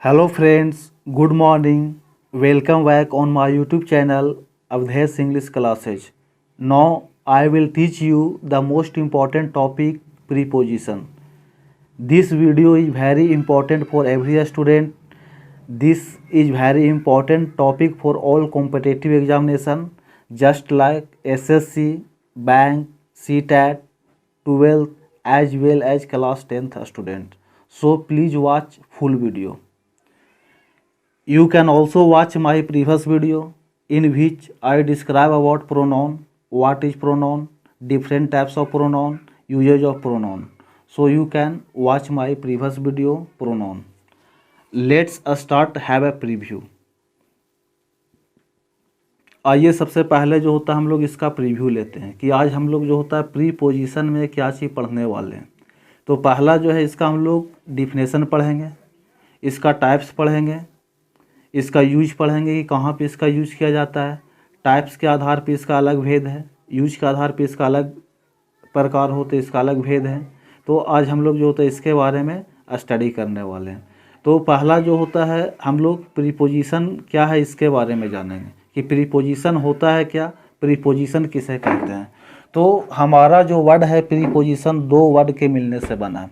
Hello friends, good morning. Welcome back on my YouTube channel Avdesh English Classes. Now I will teach you the most important topic, preposition. This video is very important for every student. This is very important topic for all competitive examination just like SSC, bank, CTAT, 12th as well as class 10th student. So please watch full video. You can also watch my previous video in which I describe about pronoun, what is pronoun, different types of pronoun, usage of pronoun. So you can watch my previous video pronoun. Let's start have a preview. आइए सबसे पहले जो होता है हम लोग इसका preview लेते हैं कि आज हम लोग जो होता है प्रीपोजिशन में क्या चीज़ पढ़ने वाले हैं। तो पहला जो है इसका हम लोग डिफिनेशन पढ़ेंगे, इसका टाइप्स पढ़ेंगे, इसका यूज पढ़ेंगे कि कहाँ पे इसका यूज किया जाता है, टाइप्स के आधार पे इसका अलग भेद है, यूज के आधार पे इसका अलग प्रकार होते इसका अलग भेद है। तो आज हम लोग जो होता है इसके बारे में स्टडी करने वाले हैं। तो पहला जो होता है हम लोग प्रीपोजिशन क्या है इसके बारे में जानेंगे कि प्रीपोजिशन होता है क्या, प्रीपोजिशन किसे कहते हैं। तो हमारा जो वर्ड है प्रीपोजिशन दो वर्ड के मिलने से बना है।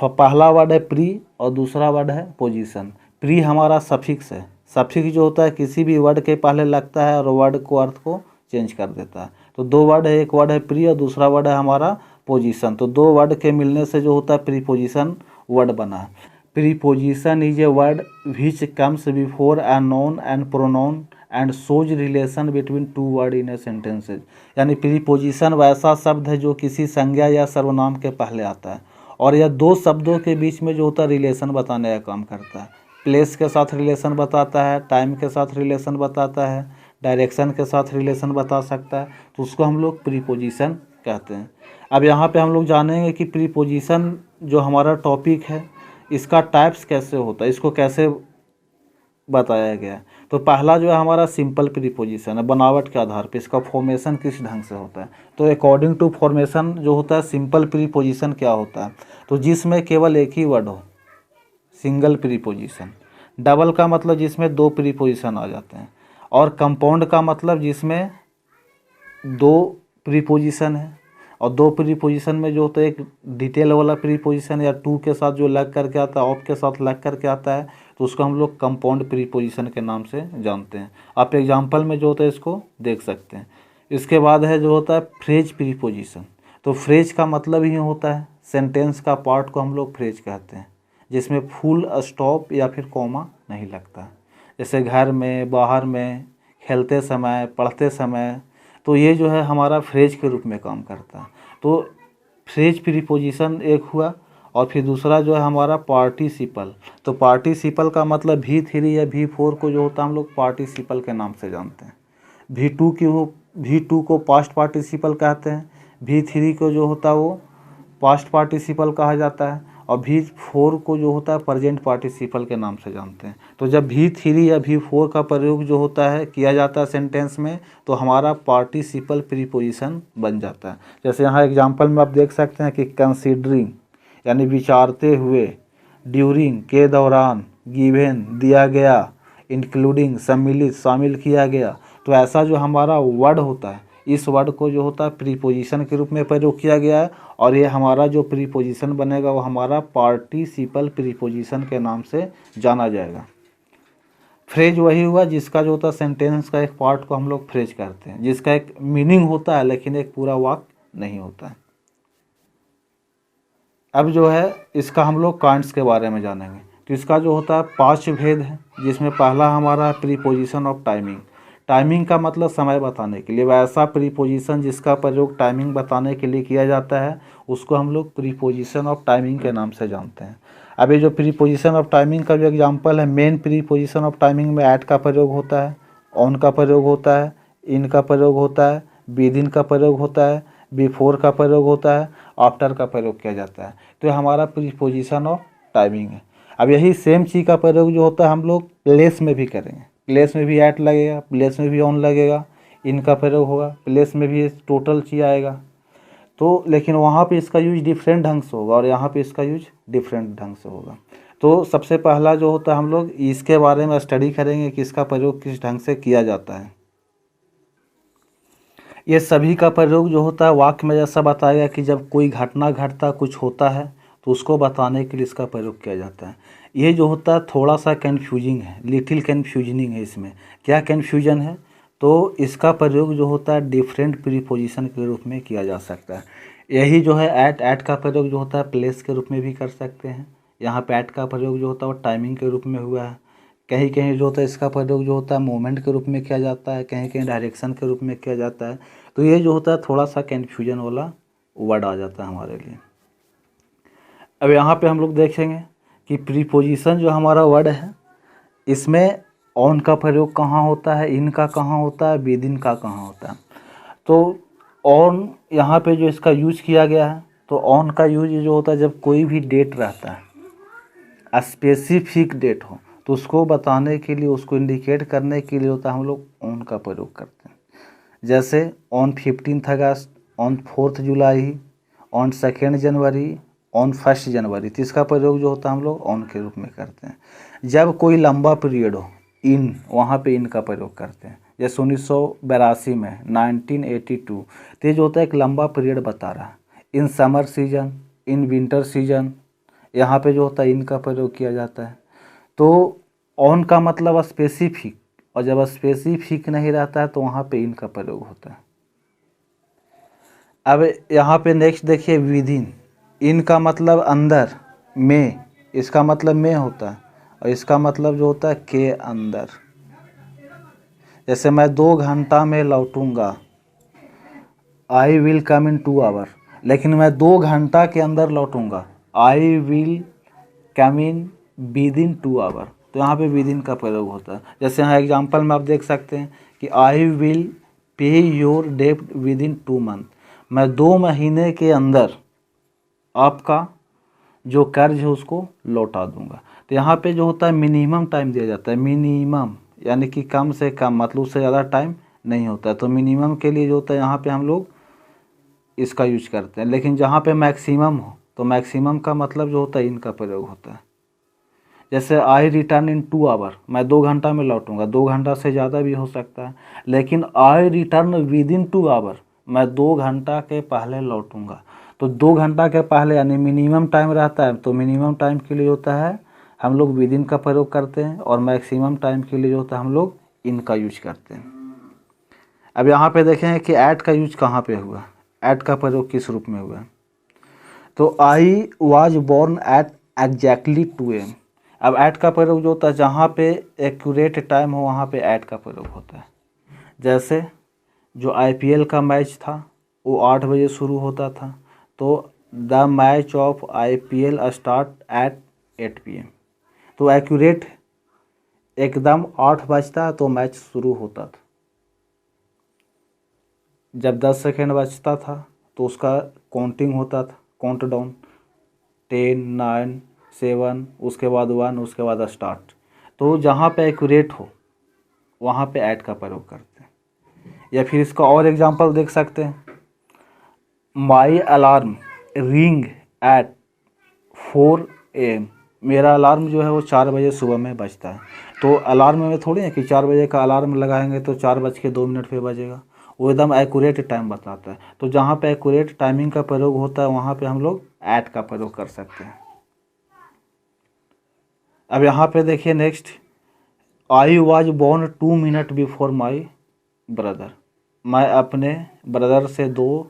पहला वर्ड है प्री और दूसरा वर्ड है पोजीशन। प्री हमारा सफिक्स है, सफिक्स जो होता है किसी भी वर्ड के पहले लगता है और वर्ड को अर्थ को चेंज कर देता है। तो दो वर्ड है, एक वर्ड है प्री और दूसरा वर्ड है हमारा पोजीशन। तो दो वर्ड के मिलने से जो होता है प्रीपोजिशन वर्ड बना है। Preposition is a word which comes before A known and pronoun and shows relation between two word in A sentences. यानी प्रीपोजिशन वैसा शब्द है जो किसी संज्ञा या सर्वनाम के पहले आता है और यह दो शब्दों के बीच में जो होता है रिलेशन बताने का काम करता है। प्लेस के साथ रिलेशन बताता है, टाइम के साथ रिलेशन बताता है, डायरेक्शन के साथ रिलेशन बता सकता है। तो उसको हम लोग प्रीपोजिशन कहते हैं। अब यहाँ पे हम लोग जानेंगे कि प्रीपोजिशन जो हमारा टॉपिक है इसका टाइप्स कैसे होता है, इसको कैसे बताया गया है। तो पहला जो है हमारा सिंपल प्रीपोजिशन है, बनावट के आधार पे इसका फॉर्मेशन किस ढंग से होता है। तो अकॉर्डिंग टू फॉर्मेशन जो होता है सिंपल प्रीपोजिशन क्या होता है, तो जिसमें केवल एक ही वर्ड हो, सिंगल प्रीपोजिशन। डबल का मतलब जिसमें दो प्रीपोजिशन आ जाते हैं और कंपाउंड का मतलब जिसमें दो प्रीपोजिशन है और दो प्रीपोजिशन में जो होता है एक डिटेल वाला प्रीपोजिशन या टू के साथ जो लग करके आता है, ऑफ के साथ लग करके आता है, तो उसको हम लोग कंपाउंड प्रीपोजिशन के नाम से जानते हैं। आप एग्जाम्पल में जो होता है इसको देख सकते हैं। इसके बाद है जो होता है फ्रेज प्रीपोजिशन। तो फ्रेज का मतलब ही होता है सेंटेंस का पार्ट को हम लोग फ्रेज कहते हैं, जिसमें फुल स्टॉप या फिर कॉमा नहीं लगता। जैसे घर में, बाहर में, खेलते समय, पढ़ते समय, तो ये जो है हमारा फ्रेज के रूप में काम करता है। तो फ्रेज प्रीपोजिशन एक हुआ और फिर दूसरा जो है हमारा पार्टिसिपल। तो पार्टिसिपल का मतलब V3 या V4 को जो होता है हम लोग पार्टिसिपल के नाम से जानते हैं। V2 को पास्ट पार्टिसिपल कहते हैं, V3 को जो होता है वो पास्ट पार्टिसिपल कहा जाता है और V4 को जो होता है प्रेजेंट पार्टिसिपल के नाम से जानते हैं। तो जब V3 या V4 का प्रयोग जो होता है किया जाता है सेंटेंस में, तो हमारा पार्टिसिपल प्रीपोजिशन बन जाता है। जैसे यहाँ एग्जांपल में आप देख सकते हैं कि कंसीडरिंग यानी विचारते हुए, ड्यूरिंग के दौरान, गिवन दिया गया, इंक्लूडिंग सम्मिलित शामिल किया गया। तो ऐसा जो हमारा वर्ड होता है इस वर्ड को जो होता है प्रीपोजिशन के रूप में प्रयोग किया गया है और ये हमारा जो प्रीपोजिशन बनेगा वो हमारा पार्टिसिपल प्रीपोजिशन के नाम से जाना जाएगा। फ्रेज वही हुआ जिसका जो होता है सेंटेंस का एक पार्ट को हम लोग फ्रेज करते हैं, जिसका एक मीनिंग होता है लेकिन एक पूरा वाक्य नहीं होता है। अब जो है इसका हम लोग काइंड्स के बारे में जानेंगे। तो इसका जो होता है 5 भेद है, जिसमें पहला हमारा प्रीपोजिशन ऑफ टाइमिंग। टाइमिंग का मतलब समय बताने के लिए, वैसा प्रीपोजिशन जिसका प्रयोग टाइमिंग बताने के लिए किया जाता है उसको हम लोग प्रीपोजिशन ऑफ टाइमिंग के नाम से जानते हैं। अब ये जो प्रीपोजिशन ऑफ टाइमिंग का जो एग्जांपल है, मेन प्रीपोजिशन ऑफ टाइमिंग में ऐट का प्रयोग होता है, ऑन का प्रयोग होता है, इन का प्रयोग होता है, विद इन का प्रयोग होता है, बिफोर का प्रयोग होता है, आफ्टर का प्रयोग किया जाता है। तो ये हमारा प्रीपोजिशन ऑफ टाइमिंग है। अब यही सेम चीज़ का प्रयोग जो होता है हम लोग प्लेस में भी करेंगे। प्लेस में भी ऐट लगेगा, प्लेस में भी ऑन लगेगा, इनका प्रयोग होगा, प्लेस में भी टोटल चीज़ आएगा। तो लेकिन वहाँ पे इसका यूज डिफरेंट ढंग से होगा और यहाँ पे इसका यूज डिफरेंट ढंग से होगा। तो सबसे पहला जो होता है हम लोग इसके बारे में स्टडी करेंगे कि इसका प्रयोग किस ढंग से किया जाता है। ये सभी का प्रयोग जो होता है वाक्य में जैसा बताया कि जब कोई घटना घटता कुछ होता है तो उसको बताने के लिए इसका प्रयोग किया जाता है। ये जो होता है थोड़ा सा कन्फ्यूजिंग है, लिटिल कन्फ्यूजनिंग है। इसमें क्या कन्फ्यूजन है, तो इसका प्रयोग जो होता है डिफरेंट प्रीपोजिशन के रूप में किया जा सकता है। यही जो है ऐट का प्रयोग जो होता है प्लेस के रूप में भी कर सकते हैं। यहाँ पे ऐट का प्रयोग जो होता है वो टाइमिंग के रूप में हुआ है। कहीं कहीं जो होता है इसका प्रयोग जो होता है मोमेंट के रूप में किया जाता है, कहीं कहीं डायरेक्शन के रूप में किया जाता है। तो ये जो होता है थोड़ा सा कन्फ्यूजन वाला वर्ड आ जाता है हमारे लिए। अब यहाँ पे हम लोग देखेंगे कि प्रीपोजिशन जो हमारा वर्ड है इसमें ऑन का प्रयोग कहाँ होता है, इन का कहाँ होता है, विद इन का कहाँ होता है। तो ऑन यहाँ पे जो इसका यूज किया गया है, तो ऑन का यूज जो होता है जब कोई भी डेट रहता है, स्पेसिफिक डेट हो, तो उसको बताने के लिए, उसको इंडिकेट करने के लिए होता है हम लोग ऑन का प्रयोग करते हैं। जैसे on 15 August, on 4 July, on 2 January, on 1 जनवरी। तो इसका प्रयोग जो होता है हम लोग ऑन के रूप में करते हैं। जब कोई लंबा पीरियड हो, इन, वहाँ पे इन का प्रयोग करते हैं। जैसे 1982 में 1982, तो ये जो होता है एक लंबा पीरियड बता रहा है। In summer season, in winter season, यहाँ पे जो होता है इनका प्रयोग किया जाता है। तो ऑन का मतलब स्पेसिफिक, और जब स्पेसिफिक नहीं रहता है तो वहाँ पे इनका प्रयोग होता है। अब यहाँ पे नेक्स्ट देखिए विद इन। इन का मतलब अंदर, में, इसका मतलब में होता है, और इसका मतलब जो होता है के अंदर। जैसे मैं 2 घंटा में लौटूंगा, I will come in 2 our, लेकिन मैं 2 घंटा के अंदर लौटूंगा, I will come in within 2 hour. तो यहाँ पे विद इन का प्रयोग होता है। जैसे यहाँ एग्जांपल में आप देख सकते हैं कि I will pay your debt within 2 month, मैं 2 महीने के अंदर आपका जो कर्ज है उसको लौटा दूंगा। तो यहाँ पे जो होता है मिनिमम टाइम दिया जाता है, मिनिमम यानी कि कम से कम, मतलब उससे ज़्यादा टाइम नहीं होता है। तो मिनिमम के लिए जो होता है यहाँ पे हम लोग इसका यूज करते हैं। लेकिन जहाँ पे मैक्सिमम हो, तो मैक्सिमम का मतलब जो होता है इनका प्रयोग होता है। जैसे आई रिटर्न इन 2 आवर, मैं 2 घंटा में लौटूंगा, 2 घंटा से ज़्यादा भी हो सकता है। लेकिन आई रिटर्न विद इन 2 आवर, मैं 2 घंटा के पहले लौटूंगा। तो 2 घंटा के पहले यानी मिनिमम टाइम रहता है, तो मिनिमम टाइम के लिए होता है हम लोग विद इन का प्रयोग करते हैं, और मैक्सिमम टाइम के लिए जो होता है हम लोग इन का यूज करते हैं। अब यहाँ पे देखें कि ऐट का यूज कहाँ पे हुआ, ऐट का प्रयोग किस रूप में हुआ। तो I was born at exactly 2 AM। अब ऐट का प्रयोग जो होता है जहाँ पे एक्यूरेट टाइम हो वहाँ पे ऐट का प्रयोग होता है। जैसे जो IPL का मैच था वो 8 बजे शुरू होता था, तो the match of IPL start at 8 PM। तो एक्यूरेट एकदम 8 बजता तो मैच शुरू होता था। जब 10 सेकेंड बचता था तो उसका काउंटिंग होता था, काउंट डाउन, 10, 9, 7, उसके बाद 1, उसके बाद स्टार्ट। तो जहाँ पे एक्यूरेट हो वहाँ पे ऐट का प्रयोग करते हैं। या फिर इसका और एग्जांपल देख सकते हैं, माई अलार्म रिंग एट 4 AM। मेरा अलार्म जो है वो 4 बजे सुबह में बजता है। तो अलार्म में थोड़ी है कि 4 बजे का अलार्म लगाएंगे तो 4:02 पे बजेगा, वो एकदम एक्यूरेट टाइम बताता है। तो जहाँ पे एक्यूरेट टाइमिंग का प्रयोग होता है वहाँ पे हम लोग ऐट का प्रयोग कर सकते हैं। अब यहाँ पे देखिए next, I was born 2 minute before my brother. मैं अपने ब्रदर से 2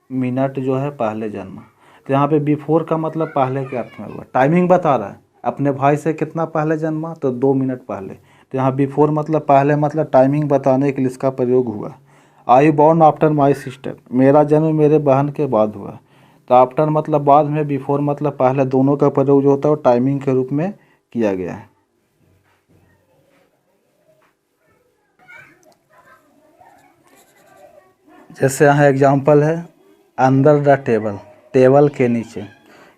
मिनट जो है पहले जन्मा। तो यहाँ पे बिफोर का मतलब पहले के अर्थ में हुआ, टाइमिंग बता रहा है। अपने भाई से कितना पहले जन्मा, तो 2 मिनट पहले। तो यहाँ बिफोर मतलब पहले, मतलब टाइमिंग बताने के लिए इसका प्रयोग हुआ। I born after my sister, मेरा जन्म मेरे बहन के बाद हुआ। तो आफ्टर मतलब बाद में, बिफोर मतलब पहले, दोनों का प्रयोग जो होता है वो टाइमिंग के रूप में किया गया है। जैसे यहाँ एग्जांपल है, अंडर द टेबल, टेबल के नीचे।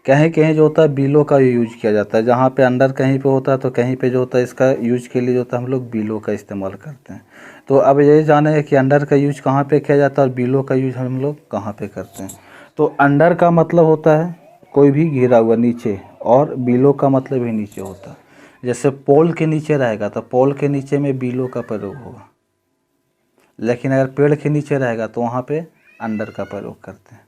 कहीं कहीं जो होता है बिलो का यूज किया जाता है। जहाँ पे अंडर कहीं पे होता है तो कहीं पे जो होता है इसका यूज के लिए जो होता है हम लोग बिलो का इस्तेमाल करते हैं। तो अब ये जाने कि अंडर का यूज कहाँ पे किया जाता है और बिलो का यूज हम लोग कहाँ पे करते हैं। तो अंडर का मतलब होता है कोई भी घिरा हुआ नीचे, और बिलो का मतलब ही नीचे होता है। जैसे पोल के नीचे रहेगा तो पोल के नीचे में बिलो का प्रयोग होगा, लेकिन अगर पेड़ के नीचे रहेगा तो वहाँ पे अंडर का प्रयोग करते हैं।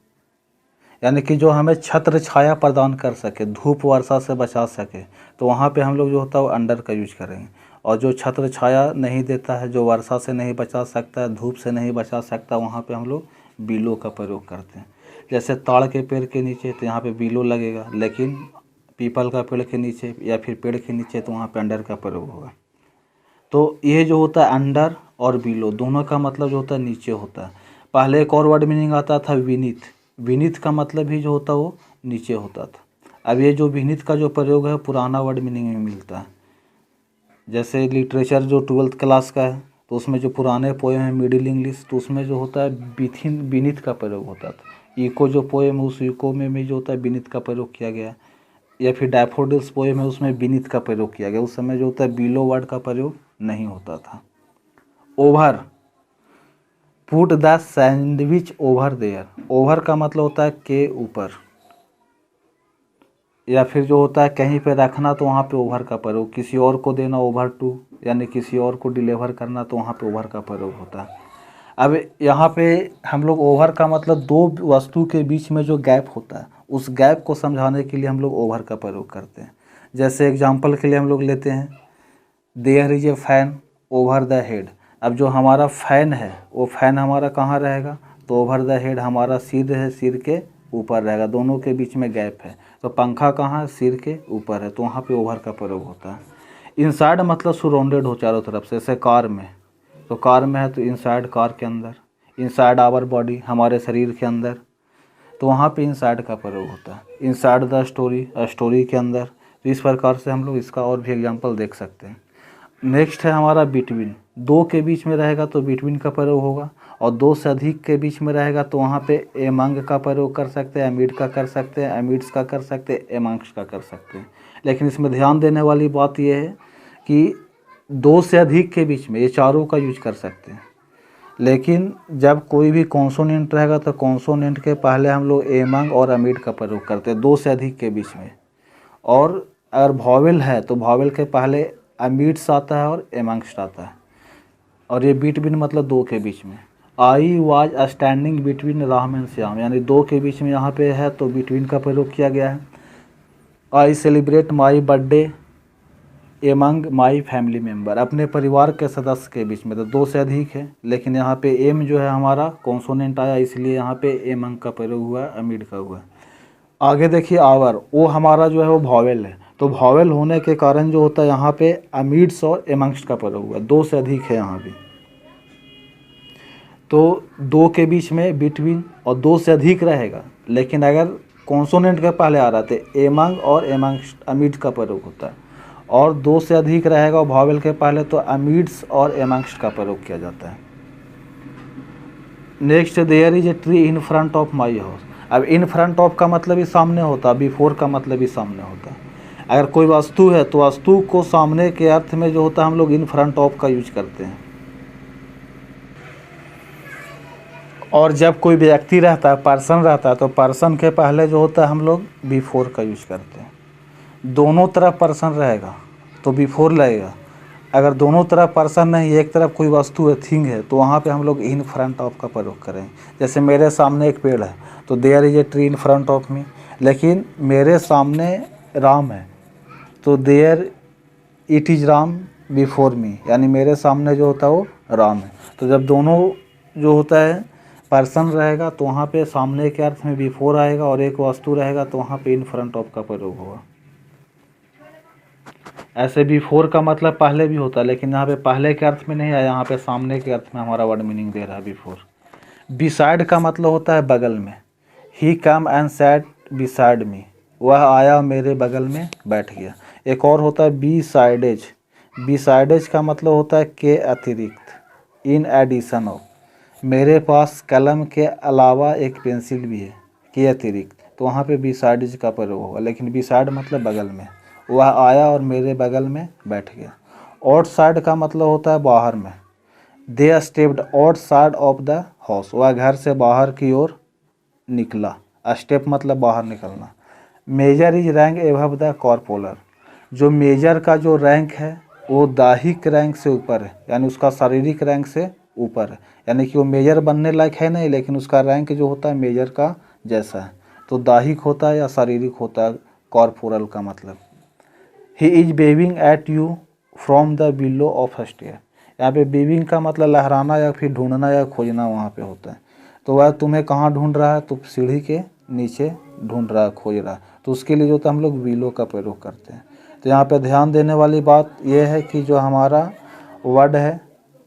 यानी कि जो हमें छत्र छाया प्रदान कर सके, धूप वर्षा से बचा सके, तो वहाँ पे हम लोग जो होता है वो अंडर का यूज करेंगे। और जो छत्र छाया नहीं देता है, जो वर्षा से नहीं बचा सकता है, धूप से नहीं बचा सकता, वहाँ पे हम लोग बिलो का प्रयोग करते हैं। जैसे ताड़ के पेड़ के नीचे तो यहाँ पे बिलो लगेगा, लेकिन पीपल का पेड़ के नीचे या फिर पेड़ के नीचे तो वहाँ पे अंडर का प्रयोग होगा। तो ये जो होता है अंडर और बिलो दोनों का मतलब जो होता है नीचे होता है। पहले एक और वर्ड मीनिंग आता था विनीथ, विनीथ का मतलब भी जो होता है वो नीचे होता था। अब ये जो विनीथ का जो प्रयोग है पुराना वर्ड मीनिंग में मिलता है। जैसे लिटरेचर जो 12th क्लास का है तो उसमें जो पुराने पोएम है मिडिल इंग्लिश, तो उसमें जो होता है बिथिन विनीथ का प्रयोग होता था। इको जो पोएम है उस इको में भी जो होता है विनीथ का प्रयोग किया गया, या फिर डैफोडिल्स पोएम है उसमें विनीथ का प्रयोग किया गया। उस समय जो होता है बिलो वर्ड का प्रयोग नहीं होता था। Over, put the sandwich over there, over का मतलब होता है के ऊपर, या फिर जो होता है कहीं पे रखना तो वहाँ पे ओवर का प्रयोग, किसी और को देना ओवर टू, यानी किसी और को डिलीवर करना तो वहाँ पे ओवर का प्रयोग होता है। अब यहाँ पे हम लोग ओवर का मतलब दो वस्तु के बीच में जो गैप होता है उस गैप को समझाने के लिए हम लोग ओवर का प्रयोग करते हैं। जैसे एग्जांपल के लिए हम लोग लेते हैं there is a fan over the head. अब जो हमारा फैन है वो फैन हमारा कहाँ रहेगा, तो ओवर द हेड हमारा सिर है, सिर के ऊपर रहेगा, दोनों के बीच में गैप है। तो पंखा कहाँ, सिर के ऊपर है, तो वहाँ पे ओवर का प्रयोग होता है। इनसाइड मतलब सराउंडेड हो चारों तरफ से, जैसे कार में, तो कार में है तो इनसाइड कार के अंदर, इनसाइड आवर बॉडी हमारे शरीर के अंदर, तो वहाँ पे इनसाइड का प्रयोग होता है। इनसाइड द स्टोरी, स्टोरी के अंदर। तो इस प्रकार से हम लोग इसका और भी एग्जांपल देख सकते हैं। नेक्स्ट है हमारा बिटवीन, दो के बीच में रहेगा तो बिटवीन का प्रयोग होगा, और दो से अधिक के बीच में रहेगा तो वहाँ पे एमंग का प्रयोग कर सकते हैं, एमिड का कर सकते हैं, एमिड्स का कर सकते हैं, एमंग्स का कर सकते हैं। लेकिन इसमें ध्यान देने वाली बात यह है कि दो से अधिक के बीच में ये चारों का यूज कर सकते हैं, लेकिन जब कोई भी कॉन्सोनेंट रहेगा तो कॉन्सोनेंट के पहले हम लोग एमंग और एमिड का प्रयोग करते हैं, दो से अधिक के बीच में। और अगर वॉवेल है तो वॉवेल के पहले एमिड्स आता है और एमंग्स आता है। और ये बिटवीन मतलब दो के बीच में। I was standing between Ram and Shyam, यानी दो के बीच में यहाँ पे है तो बिटवीन का प्रयोग किया गया है। I celebrate my birthday among my family member, अपने परिवार के सदस्य के बीच में, तो दो से अधिक है, लेकिन यहाँ पे एम जो है हमारा कॉन्सोनेंट आया इसलिए यहाँ पे एमंग का प्रयोग हुआ, अमीड का हुआ। आगे देखिए आवर, वो हमारा जो है वो वॉवेल है, तो वॉवेल होने के कारण जो होता है यहाँ पे अमीड्स और एमंग्स का प्रयोग हुआ, दो से अधिक है यहाँ भी। तो दो के बीच में बिटवीन और दो से अधिक रहेगा, लेकिन अगर कॉन्सोनेंट के पहले आ रहा था एमंग और एमंग्स, अमीड्स का प्रयोग होता है। और दो से अधिक रहेगा वॉवेल के पहले तो अमीड्स और एमंग्स का प्रयोग किया जाता है। Next, there is a tree in front of my house. अब इन फ्रंट ऑफ का मतलब ही सामने होता है, बिफोर का मतलब ही सामने होता है। अगर कोई वस्तु है तो वस्तु को सामने के अर्थ में जो होता है हम लोग इन फ्रंट ऑफ का यूज करते हैं। और जब कोई व्यक्ति रहता है, पर्सन रहता है, तो पर्सन के पहले जो होता है हम लोग बिफोर का यूज करते हैं। दोनों तरफ पर्सन रहेगा तो बिफोर लगेगा, अगर दोनों तरफ पर्सन नहीं, एक तरफ कोई वस्तु है, थिंग है, तो वहाँ पे हम लोग इन फ्रंट ऑफ का प्रयोग करें। जैसे मेरे सामने एक पेड़ है तो there is a tree in front of me, लेकिन मेरे सामने राम है तो there it is Ram before me, यानी मेरे सामने जो होता है वो राम है। तो जब दोनों जो होता है पर्सन रहेगा तो वहाँ पे सामने के अर्थ में बिफोर आएगा, और एक वस्तु रहेगा तो वहाँ पे इन फ्रंट ऑफ का प्रयोग होगा। ऐसे बिफोर का मतलब पहले भी होता है, लेकिन यहाँ पे पहले के अर्थ में नहीं आया, यहाँ पे सामने के अर्थ में हमारा वर्ड मीनिंग दे रहा है बिफोर। बिसाइड का मतलब होता है बगल में। He come and sat beside me, वह आया मेरे बगल में बैठ गया। एक और होता है बी साइडेज, बी साइडेज का मतलब होता है के अतिरिक्त, इन एडिशन ऑफ, मेरे पास कलम के अलावा एक पेंसिल भी है, के अतिरिक्त, तो वहाँ पे बी साइडेज का प्रयोग होगा, लेकिन बी साइड मतलब बगल में। वह आया और मेरे बगल में बैठ गया। आउटसाइड का मतलब होता है बाहर में। They stepped outside of the house, वह घर से बाहर की ओर निकला। स्टेप मतलब बाहर निकलना। Major is rank above the corporal. जो मेजर का जो रैंक है वो दाहिक रैंक से ऊपर है, यानी उसका शारीरिक रैंक से ऊपर है, यानी कि वो मेजर बनने लायक है नहीं, लेकिन उसका रैंक जो होता है मेजर का जैसा है। तो दाहिक होता है या शारीरिक होता है कॉर्पोरल का मतलब। He is waving at you from the below of first year. यहाँ पे वेविंग का मतलब लहराना या फिर ढूंढना या खोजना वहाँ पे होता है। तो वह तुम्हें कहाँ ढूंढ रहा है, तो सीढ़ी के नीचे ढूंढ रहा है, खोज रहा है। तो उसके लिए जो होता है हम लोग बिलो का प्रयोग करते हैं। तो यहाँ पे ध्यान देने वाली बात यह है कि जो हमारा वर्ड है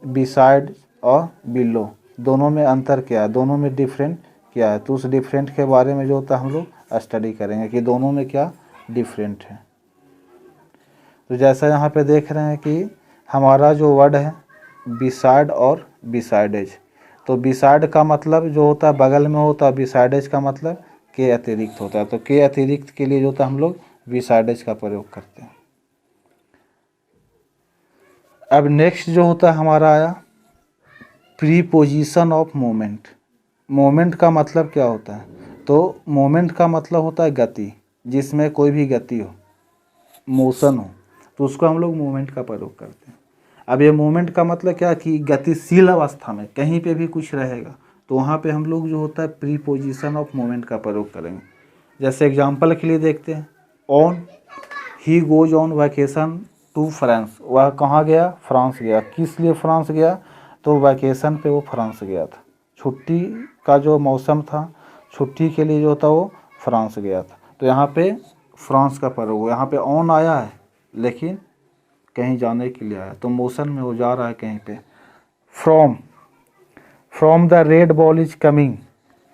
बिसाइड और बिलो, दोनों में अंतर क्या है, दोनों में डिफरेंट क्या है। तो उस डिफरेंट के बारे में जो होता है हम लोग स्टडी करेंगे कि दोनों में क्या डिफरेंट है। तो जैसा यहाँ पे देख रहे हैं कि हमारा जो वर्ड है बिसाइड और बिसाइडेज, तो बिसाइड का मतलब जो होता है बगल में होता है, बिसाइडेज का मतलब के अतिरिक्त होता है। तो के अतिरिक्त के लिए जो होता है हम लोग बिसाइडेज का प्रयोग करते हैं। अब नेक्स्ट जो होता है हमारा आया प्रीपोजिशन ऑफ मोमेंट। मोमेंट का मतलब क्या होता है, तो मोमेंट का मतलब होता है गति, जिसमें कोई भी गति हो, मोशन हो, तो उसको हम लोग मोमेंट का प्रयोग करते हैं। अब ये मोमेंट का मतलब क्या कि गतिशील अवस्था में कहीं पे भी कुछ रहेगा, तो वहाँ पे हम लोग जो होता है प्रीपोजिशन ऑफ मोमेंट का प्रयोग करेंगे। जैसे एग्जांपल के लिए देखते हैं, on he goes on vacation to France. वह कहाँ गया, फ्रांस गया। किस लिए फ्रांस गया, तो वैकेशन पे वो फ्रांस गया था। छुट्टी का जो मौसम था, छुट्टी के लिए जो था वो फ्रांस गया था। तो यहाँ पे फ्रांस का प्रयोग हुआ। यहाँ पे ऑन आया है लेकिन कहीं जाने के लिए आया, तो मोशन में वो जा रहा है कहीं पे। From the red ball is coming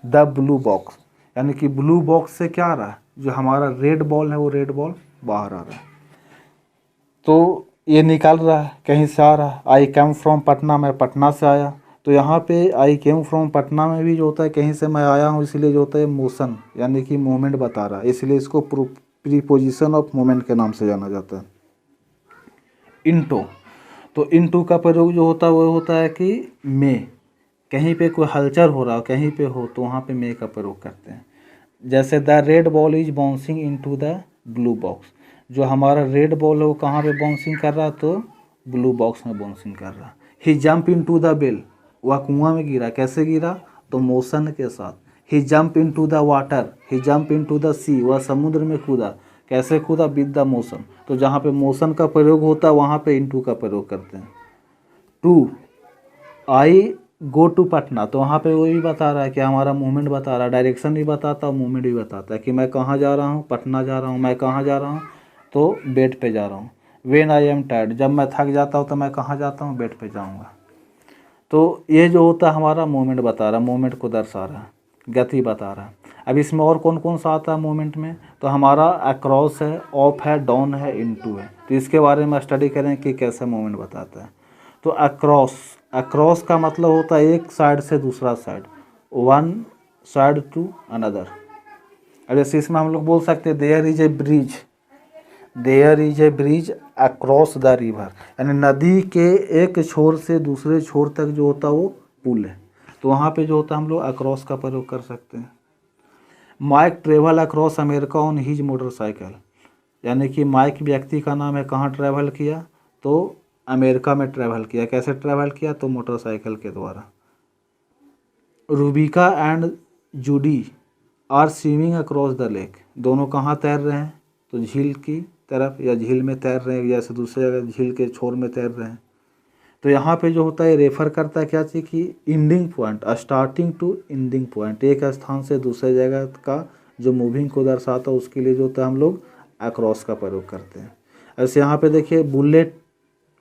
the blue box, यानी कि ब्लू बॉक्स से क्या आ रहा है, जो हमारा रेड बॉल है वो रेड बॉल बाहर आ रहा है, तो ये निकल रहा है कहीं से आ रहा है। आई केम फ्रॉम पटना, मैं पटना से आया। तो यहाँ पे आई केम फ्रॉम पटना में भी जो होता है कहीं से मैं आया हूँ, इसलिए जो होता है मोशन यानी कि मूवमेंट बता रहा है, इसलिए इसको प्रीपोजिशन ऑफ मूवमेंट के नाम से जाना जाता है। इनटू, तो इनटू का प्रयोग जो होता है वो होता है कि में, कहीं पे कोई हलचल हो रहा हो, कहीं पे हो, तो वहाँ पे में का प्रयोग करते हैं। जैसे the red ball is bouncing into the blue box, जो हमारा रेड बॉल है वो कहाँ पे बाउंसिंग कर रहा है, तो ब्लू बॉक्स में बाउंसिंग कर रहा है। ही जंप इनटू द बेल, वह कुआं में गिरा। कैसे गिरा, तो मोशन के साथ। He jump into the water, he jump into the sea, वह समुद्र में कूदा। कैसे कूदा, विद द मोशन। तो जहाँ पे मोशन का प्रयोग होता है वहाँ पे इनटू का प्रयोग करते हैं। To, I go to Patna, तो वहाँ पे वो भी बता रहा है कि हमारा मूवमेंट बता रहा है, डायरेक्शन भी बताता है, मूवमेंट भी बताता है कि मैं कहाँ जा रहा हूँ, पटना जा रहा हूँ। मैं कहाँ जा रहा हूँ, तो बेड पे जा रहा हूँ। व्हेन आई एम टायर्ड, जब मैं थक जाता हूँ तो मैं कहाँ जाता हूँ, बेड पे जाऊँगा। तो ये जो होता है हमारा मूवमेंट बता रहा है, मूवमेंट को दर्शा रहा है, गति बता रहा है। अब इसमें और कौन कौन सा आता है मूवमेंट में, तो हमारा अक्रॉस है, ऑफ है, डाउन है, इनटू है। तो इसके बारे में स्टडी करें कि कैसे मूवमेंट बताता है। तो अक्रॉस, अक्रॉस का मतलब होता है एक साइड से दूसरा side, one side to another. अब जैसे इसमें हम लोग बोल सकते हैं there is a bridge, there is a bridge across the river, यानी नदी के एक छोर से दूसरे छोर तक जो होता है वो पुल है। तो वहाँ पे जो होता है हम लोग अक्रॉस का प्रयोग कर सकते हैं। Mike travel across America on his motorcycle, यानी कि माइक व्यक्ति का नाम है, कहाँ ट्रैवल किया, तो अमेरिका में ट्रैवल किया। कैसे ट्रैवल किया, तो मोटरसाइकिल के द्वारा। Rubika and Judy are swimming across the lake, दोनों कहाँ तैर रहे हैं, तो झील की तरफ या झील में तैर रहे हैं, जैसे दूसरे जगह झील के छोर में तैर रहे हैं। तो यहाँ पे जो होता है रेफर करता है क्या चीज़ कि ending point, starting to ending point, एक स्थान से दूसरे जगह का जो मूविंग को दर्शाता है उसके लिए जो होता है हम लोग अक्रॉस का प्रयोग करते हैं। ऐसे यहाँ पे देखिए bullet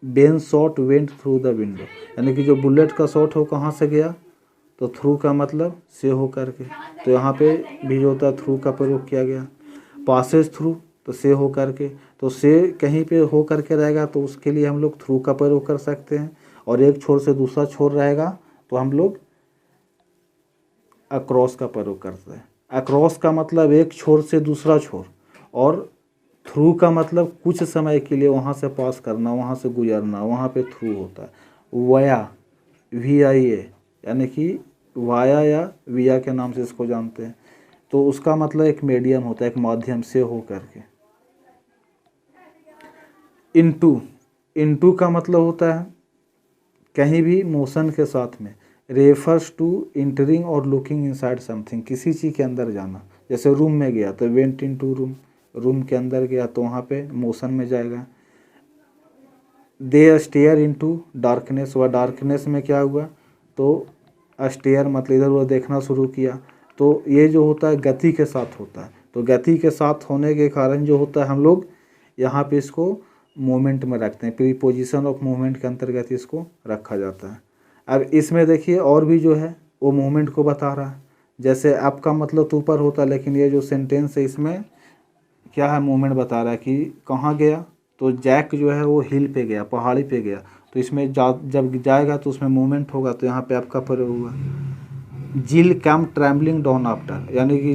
Ben shot went through the window, यानी कि जो बुलेट का शॉट हो कहाँ से गया, तो थ्रू का मतलब से हो करके। तो यहाँ पे भी जो होता है थ्रू का प्रयोग किया गया। पासेज थ्रू, तो से हो करके, तो से कहीं पे हो करके रहेगा तो उसके लिए हम लोग थ्रू का प्रयोग कर सकते हैं। और एक छोर से दूसरा छोर रहेगा तो हम लोग अक्रॉस का प्रयोग करते हैं। अक्रॉस का मतलब एक छोर से दूसरा छोर, और थ्रू का मतलब कुछ समय के लिए वहाँ से पास करना, वहाँ से गुजरना, वहाँ पे थ्रू होता है। वाया, VIA, यानी कि वाया या विया के नाम से इसको जानते हैं। तो उसका मतलब एक मीडियम होता है, एक माध्यम से हो करके। इनटू का मतलब होता है कहीं भी मोशन के साथ में, रेफर्स टू इंटरिंग और लुकिंग इनसाइड समथिंग, किसी चीज़ के अंदर जाना। जैसे रूम में गया तो वेंट इनटू रूम, रूम के अंदर गया तो वहाँ पे मोशन में जाएगा। दे स्टेयर इनटू डार्कनेस, वह डार्कनेस में क्या हुआ तो स्टेयर मतलब इधर उधर देखना शुरू किया। तो ये जो होता है गति के साथ होता है, तो गति के साथ होने के कारण जो होता है हम लोग यहाँ पे इसको मूवमेंट में रखते हैं, प्रीपोजिशन ऑफ मूवमेंट के अंतर्गत इसको रखा जाता है। अब इसमें देखिए और भी जो है वो मूवमेंट को बता रहा है। जैसे अप का मतलब तो ऊपर होता है, लेकिन ये जो सेंटेंस है इसमें क्या है, मूवमेंट बता रहा है कि कहाँ गया, तो जैक जो है वो हिल पे गया, पहाड़ी पे गया। तो इसमें जब जाएगा तो उसमें मूवमेंट होगा, तो यहाँ पे आपका प्रयोग हुआ। जिल कम ट्रैम्बलिंग डाउन आफ्टर, यानी कि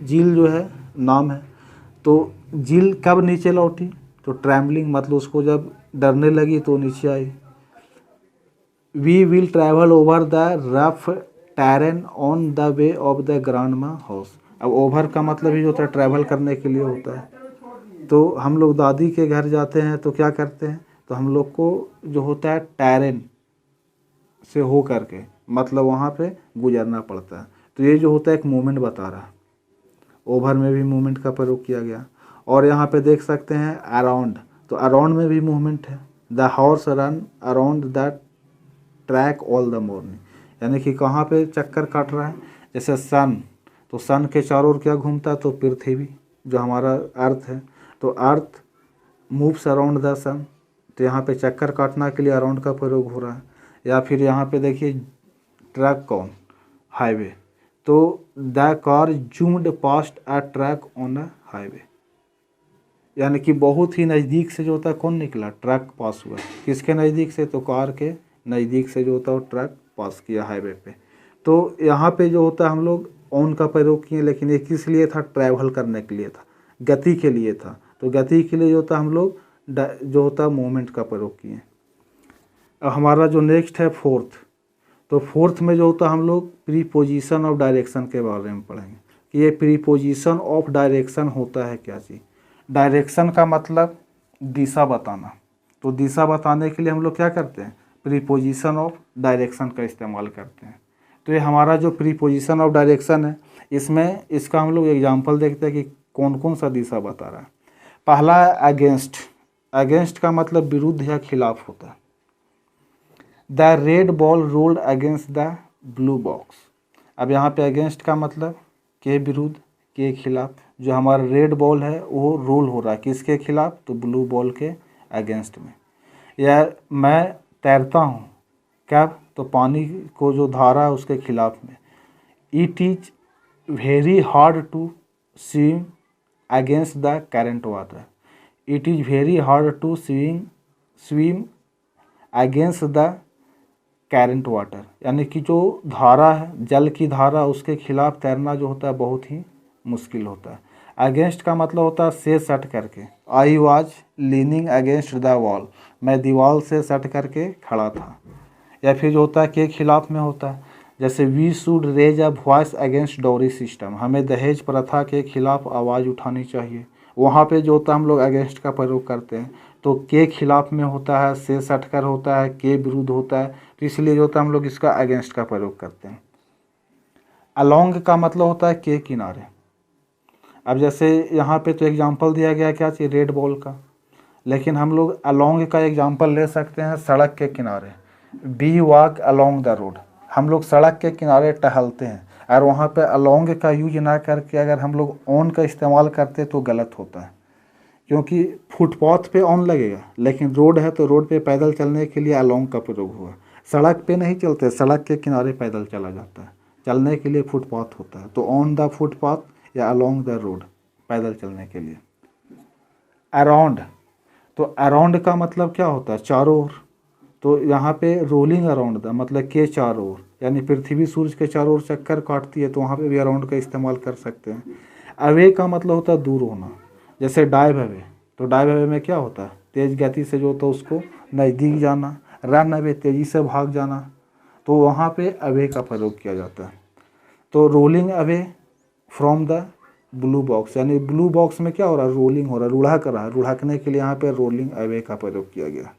जिल जो है नाम है, तो जिल कब नीचे लौटी, तो ट्रैम्बलिंग मतलब उसको जब डरने लगी तो नीचे आई। We will travel over the rough terrain on the way of the grandma house. अब ओवर का मतलब ही होता है ट्रैवल करने के लिए होता है। तो हम लोग दादी के घर जाते हैं तो क्या करते हैं, तो हम लोग को जो होता है टेरेन से हो करके मतलब वहाँ पे गुजरना पड़ता है। तो ये जो होता है एक मूवमेंट बता रहा है, ओवर में भी मूवमेंट का प्रयोग किया गया। और यहाँ पे देख सकते हैं अराउंड, तो अराउंड में भी मूवमेंट है। The horse run around the track all the morning, यानी कि कहाँ पे चक्कर काट रहा है। जैसे सन, तो सन के चारों ओर क्या घूमता है, तो पृथ्वी जो हमारा अर्थ है, तो अर्थ मूव्स अराउंड द सन, तो यहाँ पे चक्कर काटने के लिए अराउंड का प्रयोग हो रहा है। या फिर यहाँ पे देखिए ट्रक कौन, हाईवे, तो the car zoomed past a truck on a highway, यानी कि बहुत ही नज़दीक से जो होता है कौन निकला, ट्रक पास हुआ। किसके नज़दीक से, तो कार के नज़दीक से जो होता है वो ट्रक पास किया हाईवे पे। तो यहाँ पे जो होता है हम लोग ऑन का प्रयोग किए, लेकिन ये किस लिए था, ट्रैवल करने के लिए था, गति के लिए था। तो गति के लिए जो होता है हम लोग जो होता है मूवमेंट का प्रयोग किए। अब हमारा जो नेक्स्ट है फोर्थ, तो फोर्थ में जो होता है हम लोग प्रीपोजिशन ऑफ डायरेक्शन के बारे में पढ़ेंगे कि ये प्रीपोजिशन ऑफ डायरेक्शन होता है क्या चीज़। डायरेक्शन का मतलब दिशा बताना, तो दिशा बताने के लिए हम लोग क्या करते हैं, प्रीपोजिशन ऑफ डायरेक्शन का इस्तेमाल करते हैं। तो ये हमारा जो प्रीपोजिशन ऑफ डायरेक्शन है, इसमें इसका हम लोग एग्जांपल देखते हैं कि कौन कौन सा दिशा बता रहा है। पहला है अगेंस्ट, अगेंस्ट का मतलब विरुद्ध या खिलाफ होता है। The red ball rolled against the blue box, अब यहाँ पे अगेंस्ट का मतलब के विरुद्ध, के खिलाफ। जो हमारा रेड बॉल है वो रोल हो रहा है किसके खिलाफ, तो ब्लू बॉल के अगेंस्ट में। या मैं तैरता हूँ कब, तो पानी को जो धारा है उसके खिलाफ में। It is very hard to swim against the current water, it is very hard to swim against the current water, यानी कि जो धारा है, जल की धारा, उसके खिलाफ तैरना जो होता है बहुत ही मुश्किल होता है। अगेंस्ट का मतलब होता है से सट करके। I was leaning against the wall, मैं दीवार से सट करके खड़ा था। या फिर जो होता है के खिलाफ में होता है, जैसे we should raise a voice against dowry system, हमें दहेज प्रथा के खिलाफ आवाज़ उठानी चाहिए। वहाँ पे जो होता है हम लोग अगेंस्ट का प्रयोग करते हैं। तो के खिलाफ में होता है, से सटकर होता है, के विरुद्ध होता है, तो इसलिए जो होता है हम लोग इसका अगेंस्ट का प्रयोग करते हैं। अलोंग का मतलब होता है के किनारे। अब जैसे यहाँ पे तो एग्जांपल दिया गया क्या चाहिए, रेड बॉल का, लेकिन हम लोग अलोंग का एग्जांपल ले सकते हैं सड़क के किनारे। We walk along the road, हम लोग सड़क के किनारे टहलते हैं, और वहाँ पे अलोंग का यूज ना करके अगर हम लोग ऑन का इस्तेमाल करते तो गलत होता है। क्योंकि फुटपाथ पे ऑन लगेगा, लेकिन रोड है तो रोड पे पैदल चलने के लिए अलोंग का प्रयोग हुआ। सड़क पे नहीं चलते, सड़क के किनारे पैदल चला जाता है, चलने के लिए फुटपाथ होता है। तो ऑन द फुटपाथ या अलोंग द रोड, पैदल चलने के लिए। अराउंड, तो अराउंड का मतलब क्या होता है, चारों ओर। तो यहाँ पे रोलिंग अराउंड द मतलब के चारों ओर, यानी पृथ्वी सूर्य के चारों ओर चक्कर काटती है, तो वहाँ पे भी अराउंड का इस्तेमाल कर सकते हैं। अवे का मतलब होता है दूर होना, जैसे डाइव अवे, तो डाइव अवे में क्या होता है, तेज गति से जो होता है उसको नज़दीक जाना। रन अवे, तेज़ी से भाग जाना, तो वहाँ पे अवे का प्रयोग किया जाता है। तो rolling away from the blue box, यानी ब्लू बॉक्स में क्या हो रहा है, रोलिंग हो रहा है, रुढ़क रहा है। रुढ़कने के लिए यहाँ पे रोलिंग अवे का प्रयोग किया गया।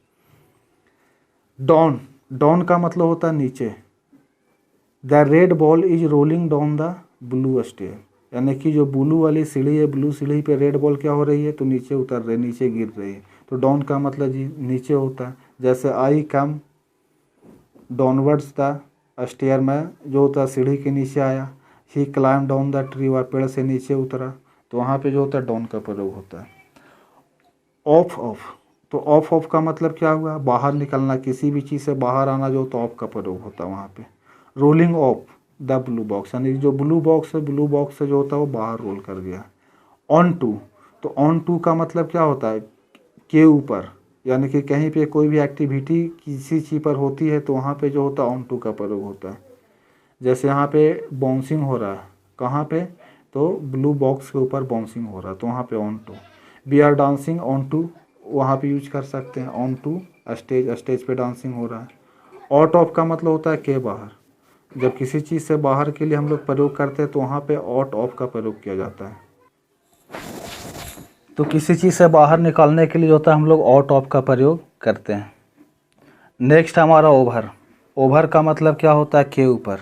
डाउन, डाउन का मतलब होता है नीचे। The red ball is rolling down the blue stair, यानी कि जो ब्लू वाली सीढ़ी है, ब्लू सीढ़ी पे रेड बॉल क्या हो रही है, तो नीचे उतर रही है, नीचे गिर रही है। तो डाउन का मतलब जी नीचे होता है। जैसे आई कम डाउनवर्ड्स द स्टेयर में जो होता है सीढ़ी के नीचे आया। ही क्लाइम डाउन द ट्री, वह पेड़ से नीचे उतरा, तो वहाँ पे जो होता है डाउन का प्रयोग होता है। ऑफ ऑफ, तो ऑफ का मतलब क्या हुआ, बाहर निकलना, किसी भी चीज़ से बाहर आना, जो तो ऑफ का प्रयोग होता है वहाँ पे। Rolling of the blue box, यानी जो ब्लू बॉक्स है, ब्लू बॉक्स से जो होता है वो बाहर रोल कर गया। ऑन टू, तो ऑन टू का मतलब क्या होता है, के ऊपर, यानी कि कहीं पे कोई भी एक्टिविटी किसी चीज़ पर होती है तो वहाँ पे जो होता है ऑन टू का प्रयोग होता है। जैसे यहाँ पे बाउंसिंग हो रहा है, कहाँ पे, तो ब्लू बॉक्स के ऊपर बाउंसिंग हो रहा है, तो वहाँ पे onto. We are dancing onto, वहाँ पे यूज कर सकते हैं ऑन टू स्टेज, स्टेज पे डांसिंग हो रहा है। आउट ऑफ का मतलब होता है के बाहर, जब किसी चीज़ से बाहर के लिए हम लोग प्रयोग करते हैं तो वहाँ पे आउट ऑफ का प्रयोग किया जाता है। तो किसी चीज़ से बाहर निकालने के लिए जो होता है हम लोग आउट ऑफ का प्रयोग करते हैं। नेक्स्ट हमारा ओवर। ओवर का मतलब क्या होता है, के ऊपर।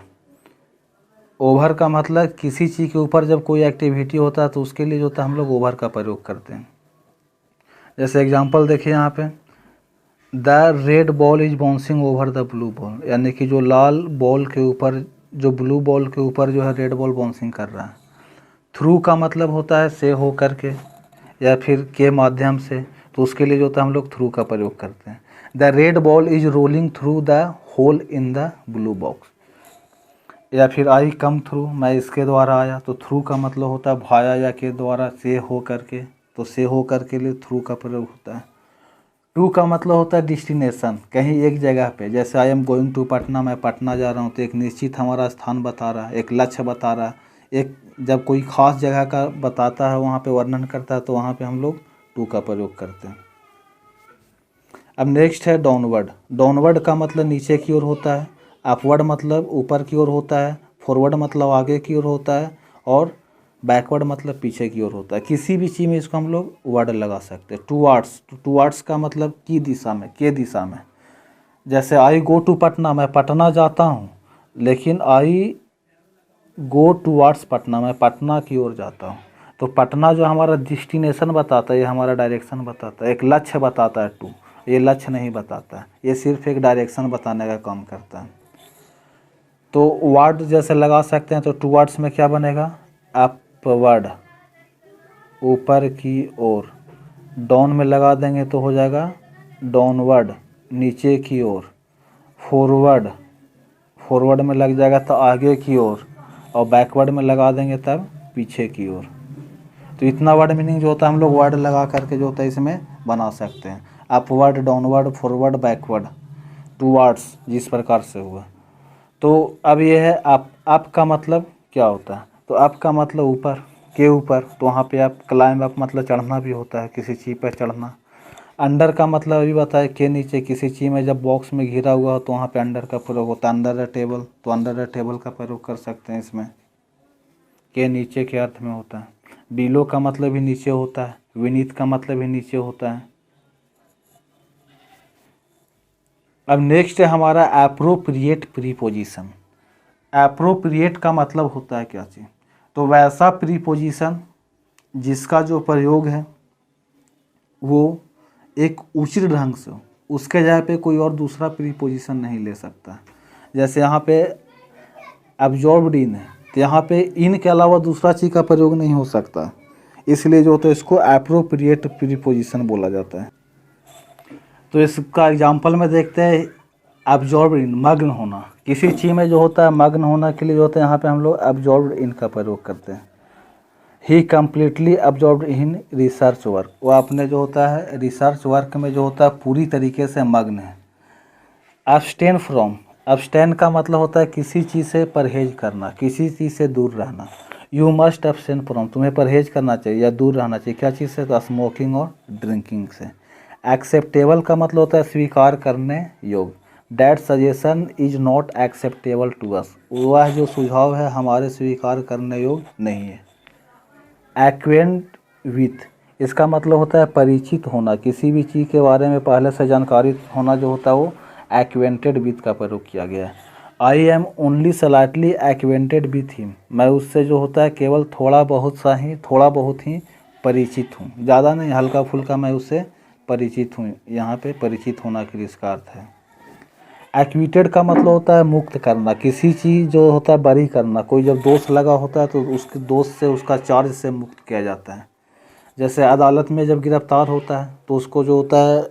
ओवर का मतलब किसी चीज़ के ऊपर जब कोई एक्टिविटी होता है तो उसके लिए जो होता है हम लोग ओवर का प्रयोग करते हैं। जैसे एग्जांपल देखिए यहाँ पे, the red ball is bouncing over the blue ball, यानी कि जो लाल बॉल के ऊपर, जो ब्लू बॉल के ऊपर जो है रेड बॉल बाउंसिंग कर रहा है। थ्रू का मतलब होता है से हो करके या फिर के माध्यम से, तो उसके लिए जो होता है हम लोग थ्रू का प्रयोग करते हैं। The red ball is rolling through the hole in the blue box, या फिर आई कम थ्रू, मैं इसके द्वारा आया, तो थ्रू का मतलब होता है भाया या के द्वारा, से हो करके, तो से हो करके लिए थ्रू का प्रयोग होता है। टू का मतलब होता है डिस्टिनेशन, कहीं एक जगह पे, जैसे I am going to Patna, मैं पटना जा रहा हूँ, तो एक निश्चित हमारा स्थान बता रहा है, एक लक्ष्य बता रहा है। एक जब कोई खास जगह का बताता है, वहाँ पे वर्णन करता है, तो वहाँ पे हम लोग टू का प्रयोग करते हैं। अब नेक्स्ट है डाउनवर्ड। डाउनवर्ड का मतलब नीचे की ओर होता है, अपवर्ड मतलब ऊपर की ओर होता है, फॉरवर्ड मतलब आगे की ओर होता है, और बैकवर्ड मतलब पीछे की ओर होता है। किसी भी चीज़ में इसको हम लोग वर्ड लगा सकते हैं। टूवार्ड्स, तो टूवार्ड्स का मतलब की दिशा में, के दिशा में। जैसे आई गो टू पटना, मैं पटना जाता हूँ, लेकिन आई गो टूवार्ड्स पटना, मैं पटना की ओर जाता हूँ। तो पटना जो हमारा डेस्टिनेशन बताता है, ये हमारा डायरेक्शन बताता है, एक लक्ष्य बताता है। टू ये लक्ष्य नहीं बताता है, ये सिर्फ एक डायरेक्शन बताने का काम करता है। तो वर्ड जैसे लगा सकते हैं, तो टूवार्ड्स में क्या बनेगा, अपवर्ड, ऊपर की ओर। डाउन में लगा देंगे तो हो जाएगा डाउनवर्ड, नीचे की ओर। फॉरवर्ड, फॉरवर्ड में लग जाएगा तो आगे की ओर, और बैकवर्ड में लगा देंगे तब पीछे की ओर। तो इतना वर्ड मीनिंग जो होता है हम लोग वर्ड लगा करके जो होता है इसमें बना सकते हैं। Upward, downward, forward, backward, towards, जिस प्रकार से हुआ। तो अब ये है अप का मतलब क्या होता है, तो अप का मतलब ऊपर, के ऊपर, तो वहाँ पे आप क्लाइंब अप मतलब चढ़ना भी होता है, किसी चीज़ पर चढ़ना। अंडर का मतलब अभी बताया, के नीचे, किसी चीज़ में जब बॉक्स में घिरा हुआ हो तो वहाँ पे अंडर का प्रयोग होता है। अंडर द टेबल, तो अंडर द टेबल का प्रयोग कर सकते हैं इसमें, के नीचे के अर्थ में होता है। बिलो का मतलब भी नीचे होता है, विनीत का मतलब भी नीचे होता है। अब नेक्स्ट है हमारा एप्रोप्रिएट प्रीपोजिशन। एप्रोप्रिएट का मतलब होता है क्या चीज़, तो वैसा प्रीपोजिशन जिसका जो प्रयोग है वो एक उचित ढंग से, उसके जगह पे कोई और दूसरा प्रीपोजिशन नहीं ले सकता। जैसे यहाँ पे अब्जॉर्ब्ड इन है, तो यहाँ पे इन के अलावा दूसरा चीज़ का प्रयोग नहीं हो सकता, इसलिए जो होता है इसको एप्रोप्रिएट प्रीपोजिशन बोला जाता है। तो इसका एग्जांपल में देखते हैं, अब्जॉर्ब इन, मग्न होना, किसी चीज़ में जो होता है मग्न होना के लिए जो होता है यहाँ पे हम लोग अब्जॉर्ब इन का प्रयोग करते हैं। He completely absorb in research work, वो अपने जो होता है रिसर्च वर्क में जो होता है पूरी तरीके से मग्न है। अब्सटेन फ्रॉम, अब्सटेन का मतलब होता है किसी चीज़ से परहेज करना, किसी चीज़ से दूर रहना। यू मस्ट अब्सटेन फ्रॉम, तुम्हें परहेज करना चाहिए या दूर रहना चाहिए, क्या चीज़ से, तो स्मोकिंग और ड्रिंकिंग से। एक्सेप्टेबल का मतलब होता है स्वीकार करने योग्य। That suggestion is not acceptable to us, वह जो सुझाव है हमारे स्वीकार करने योग्य नहीं है। एक्वेंट विथ, इसका मतलब होता है परिचित होना, किसी भी चीज़ के बारे में पहले से जानकारी होना जो होता है वो एक्वेंटेड विथ का प्रयोग किया गया है। I am only slightly acquainted with him, मैं उससे जो होता है केवल थोड़ा बहुत ही परिचित हूँ, ज़्यादा नहीं, हल्का फुल्का मैं उससे परिचित हूँ। यहाँ पे परिचित होना के लिए इसका अर्थ है। एक्विटेड का मतलब होता है मुक्त करना, किसी चीज़ जो होता है बरी करना, कोई जब दोष लगा होता है तो उसके दोष से, उसका चार्ज से मुक्त किया जाता है। जैसे अदालत में जब गिरफ्तार होता है तो उसको जो होता है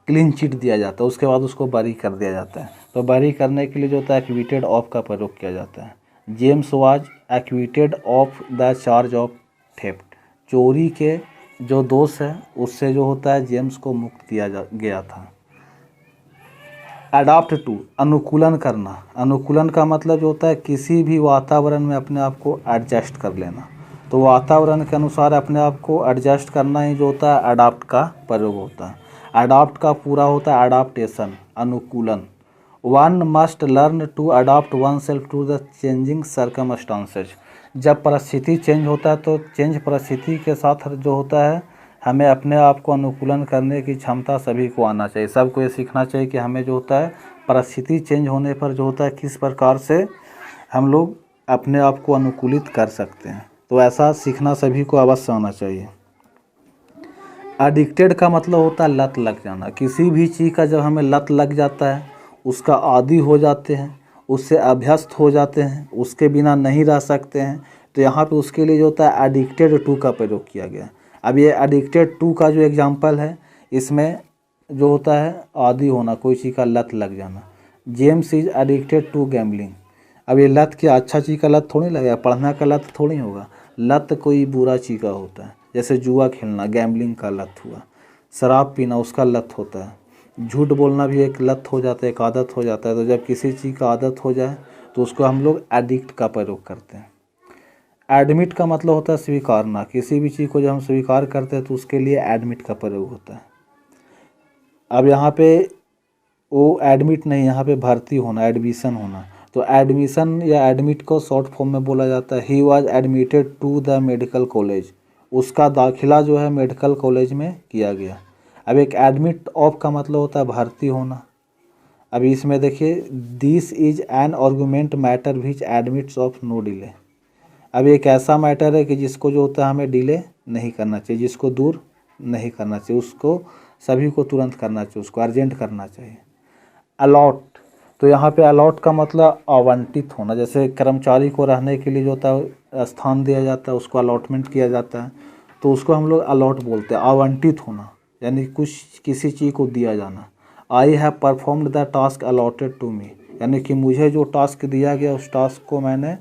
क्लीन चिट दिया जाता है, उसके बाद उसको बरी कर दिया जाता है। तो बरी करने के लिए जो होता है एक्विटेड ऑफ का प्रयोग किया जाता है। James was acquitted of the charge of theft, चोरी के जो दोष है उससे जो होता है जेम्स को मुक्त किया गया था। अडाप्ट टू, अनुकूलन करना, अनुकूलन का मतलब जो होता है किसी भी वातावरण में अपने आप को एडजस्ट कर लेना, तो वातावरण के अनुसार अपने आप को एडजस्ट करना ही जो होता है अडाप्ट का प्रयोग होता है। अडाप्ट का पूरा होता है अडाप्टेशन, अनुकूलन। One must learn to adapt oneself to the changing circumstances, जब परिस्थिति चेंज होता है तो चेंज परिस्थिति के साथ जो होता है हमें अपने आप को अनुकूलन करने की क्षमता सभी को आना चाहिए। सबको ये सीखना चाहिए कि हमें जो होता है परिस्थिति चेंज होने पर जो होता है किस प्रकार से हम लोग अपने आप को अनुकूलित कर सकते हैं, तो ऐसा सीखना सभी को अवश्य आना चाहिए। एडिक्टेड का मतलब होता है लत लग जाना, किसी भी चीज़ का जब हमें लत लग जाता है, उसका आदी हो जाते हैं, उससे अभ्यस्त हो जाते हैं, उसके बिना नहीं रह सकते हैं, तो यहाँ पे उसके लिए जो होता है एडिक्टेड टू का प्रयोग किया गया। अब ये एडिक्टेड टू का जो एग्जाम्पल है इसमें जो होता है आदी होना, कोई चीज़ का लत लग जाना। James is addicted to gambling, अब ये लत क्या अच्छा चीज़ का लत थोड़ी लगेगा, पढ़ना का लत थोड़ी होगा, लत कोई बुरा चीज़ का होता है, जैसे जुआ खेलना गैम्बलिंग का लत हुआ, शराब पीना उसका लत होता है, झूठ बोलना भी एक लत हो जाता है, एक आदत हो जाता है। तो जब किसी चीज़ का आदत हो जाए तो उसको हम लोग एडिक्ट का प्रयोग करते हैं। एडमिट का मतलब होता है स्वीकारना, किसी भी चीज़ को जब हम स्वीकार करते हैं तो उसके लिए एडमिट का प्रयोग होता है। अब यहाँ पे वो एडमिट नहीं, यहाँ पे भर्ती होना, एडमिशन होना, तो एडमिशन या एडमिट को शॉर्ट फॉर्म में बोला जाता है। He was admitted to the medical college, उसका दाखिला जो है मेडिकल कॉलेज में किया गया। अब एक एडमिट ऑफ का मतलब होता है भर्ती होना। अब इसमें देखिए this is an argument matter which admits of no delay, अब एक ऐसा मैटर है कि जिसको जो होता है हमें डिले नहीं करना चाहिए, जिसको दूर नहीं करना चाहिए, उसको सभी को तुरंत करना चाहिए, उसको अर्जेंट करना चाहिए। अलॉट, तो यहाँ पे अलॉट का मतलब आवंटित होना, जैसे कर्मचारी को रहने के लिए जो होता है स्थान दिया जाता है, उसको अलॉटमेंट किया जाता है, तो उसको हम लोग अलॉट बोलते हैं। आवंटित होना यानी कुछ किसी चीज़ को दिया जाना। I have performed the task allotted to me, यानी कि मुझे जो टास्क दिया गया उस टास्क को मैंने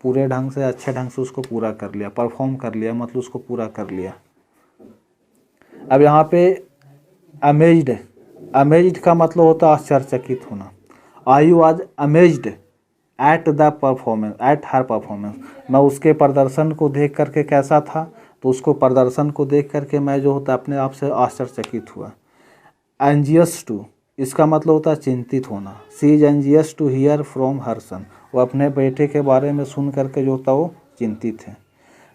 पूरे ढंग से, अच्छे ढंग से उसको पूरा कर लिया, परफॉर्म कर लिया, मतलब उसको पूरा कर लिया। अब यहाँ पे अमेज्ड, अमेज्ड का मतलब होता है आश्चर्यचकित होना। I was amazed at the performance, at her performance, मैं उसके प्रदर्शन को देख करके कैसा था, तो उसको प्रदर्शन को देख करके मैं जो होता अपने आप से आश्चर्यचकित हुआ। एंजियस टू, इसका मतलब होता है चिंतित होना। She is anxious to hear from her son, वो अपने बेटे के बारे में सुन करके जो होता वो चिंतित है।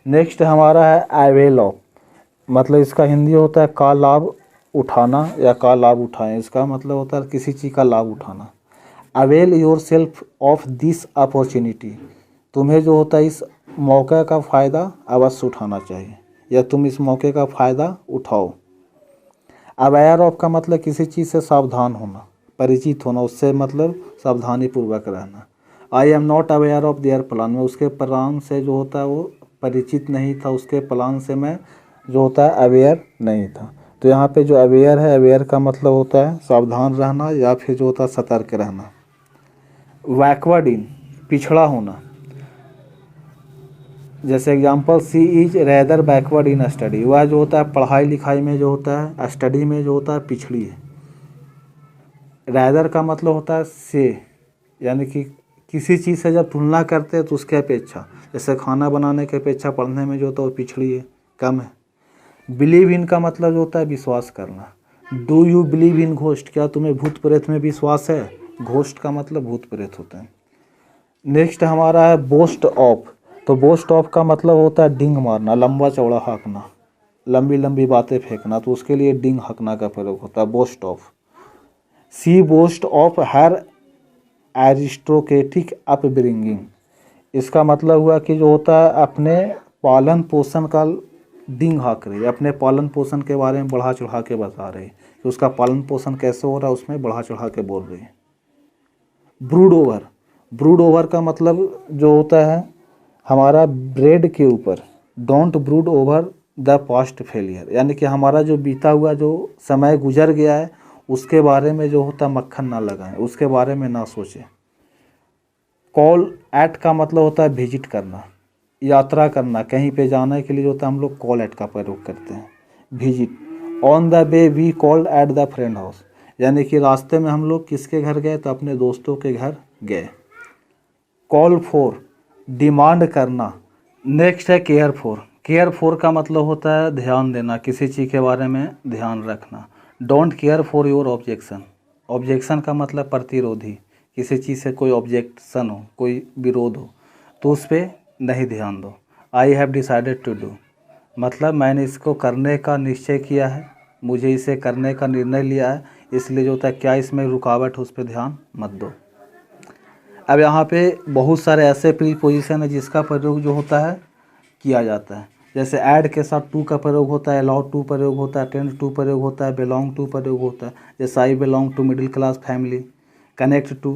नेक्स्ट हमारा है अवेल ऑफ, मतलब इसका हिंदी होता है का लाभ उठाना या का लाभ उठाएं, इसका मतलब होता है किसी चीज़ का लाभ उठाना। Avail your self of this opportunity, तुम्हें जो होता है इस मौके का फ़ायदा अवश्य उठाना चाहिए, या तुम इस मौके का फ़ायदा उठाओ। अवेयर ऑफ का मतलब किसी चीज़ से सावधान होना, परिचित होना, उससे मतलब सावधानी पूर्वक रहना। I am not aware of their plan, में उसके प्लान से जो होता है वो परिचित नहीं था, उसके प्लान से मैं जो होता है अवेयर नहीं था। तो यहाँ पे जो अवेयर है, अवेयर का मतलब होता है सावधान रहना या फिर जो होता है सतर्क रहना। बैकवर्ड इन, पिछड़ा होना, जैसे example she is rather backward in study, वह जो होता है पढ़ाई लिखाई में जो होता है, स्टडी में जो होता है पिछड़ी है। रेदर का मतलब होता है से, यानी कि किसी चीज़ से जब तुलना करते हैं तो उसके अपेक्षा, जैसे खाना बनाने के अपेक्षा पढ़ने में जो होता है वो पिछड़ी है, कम है। बिलीव इन का मतलब जो होता है विश्वास करना, do you believe in ghost, क्या तुम्हें भूत प्रेत में विश्वास है? घोस्ट का मतलब भूत प्रेत होता है। नेक्स्ट हमारा है बोस्ट ऑफ। तो बोस्ट ऑफ का मतलब होता है डिंग मारना, लंबा चौड़ा हाँकना, लंबी लंबी बातें फेंकना, तो उसके लिए डिंग हाँकना का प्रयोग होता है boast of. She boast of her aristocratic upbringing, इसका मतलब हुआ कि जो होता है अपने पालन पोषण का डिंग हाँक रही है, अपने पालन पोषण के बारे में बढ़ा चढ़ा के बता रही है कि उसका पालन पोषण कैसे हो रहा है, उसमें बढ़ा चढ़ा के बोल रही है। ब्रूड ओवर, ब्रूड ओवर का मतलब जो होता है हमारा ब्रेड के ऊपर, don't brood over the past failure, यानी कि हमारा जो बीता हुआ जो समय गुजर गया है उसके बारे में जो होता है मक्खन ना लगाएं, उसके बारे में ना सोचें। कॉल एट का मतलब होता है विजिट करना, यात्रा करना, कहीं पे जाने के लिए जो होता है हम लोग कॉल एट का प्रयोग करते हैं, visit. On the way we called at the friend house, यानी कि रास्ते में हम लोग किसके घर गए, तो अपने दोस्तों के घर गए। कॉल फॉर, डिमांड करना। नेक्स्ट है केयर फॉर। केयर फॉर का मतलब होता है ध्यान देना, किसी चीज़ के बारे में ध्यान रखना। Don't care for your objection, objection का मतलब प्रतिरोधी, किसी चीज़ से कोई ऑब्जेक्शन हो, कोई विरोध हो तो उस पर नहीं ध्यान दो। I have decided to do, मतलब मैंने इसको करने का निश्चय किया है, मुझे इसे करने का निर्णय लिया है, इसलिए जो होता है क्या इसमें रुकावट हो उस पर ध्यान मत दो। अब यहाँ पे बहुत सारे ऐसे प्रीपोजिशन है जिसका प्रयोग जो होता है किया जाता है, जैसे ऐड के साथ टू का प्रयोग होता है, अलाउ टू प्रयोग होता है, टेंड टू प्रयोग होता है, बिलोंग टू प्रयोग होता है, जैसे I belong to middle class family. Connect to,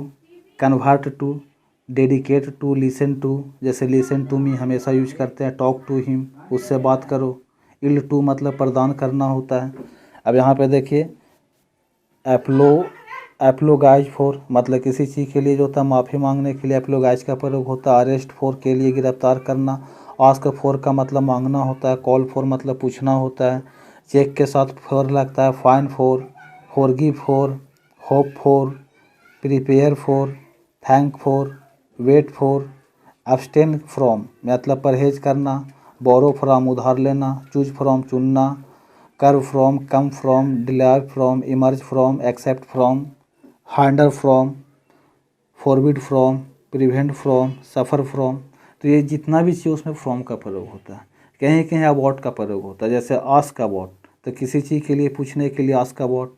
convert to, dedicate to, listen to, जैसे लिसन टू मी हमेशा यूज करते हैं, टॉक टू हिम, उससे बात करो। इल्ड टू मतलब प्रदान करना होता है। अब यहाँ पे देखिए एप्लोगाइज फॉर, मतलब किसी चीज़ के लिए जो होता है माफ़ी मांगने के लिए एप्लोगाइज का प्रयोग होता है। अरेस्ट फॉर के लिए गिरफ्तार करना। आस्क फॉर का मतलब मांगना होता है। कॉल फॉर मतलब पूछना होता है। चेक के साथ फॉर लगता है। Fine for, forgive for, hope for, prepare for, thank for, wait for. Abstain from मतलब परहेज करना। बोरो फ्रॉम उधार लेना। चूज फ्रॉम चुनना। Curve from, come from, deliver from, emerge from, except from, hinder from, forbid from, prevent from, suffer from. तो ये जितना भी चीज़ उसमें फ्रॉम का प्रयोग होता है। कहीं कहीं अबाउट का प्रयोग होता है, जैसे आस्क अबाउट, तो किसी चीज़ के लिए पूछने के लिए आस्क अबाउट।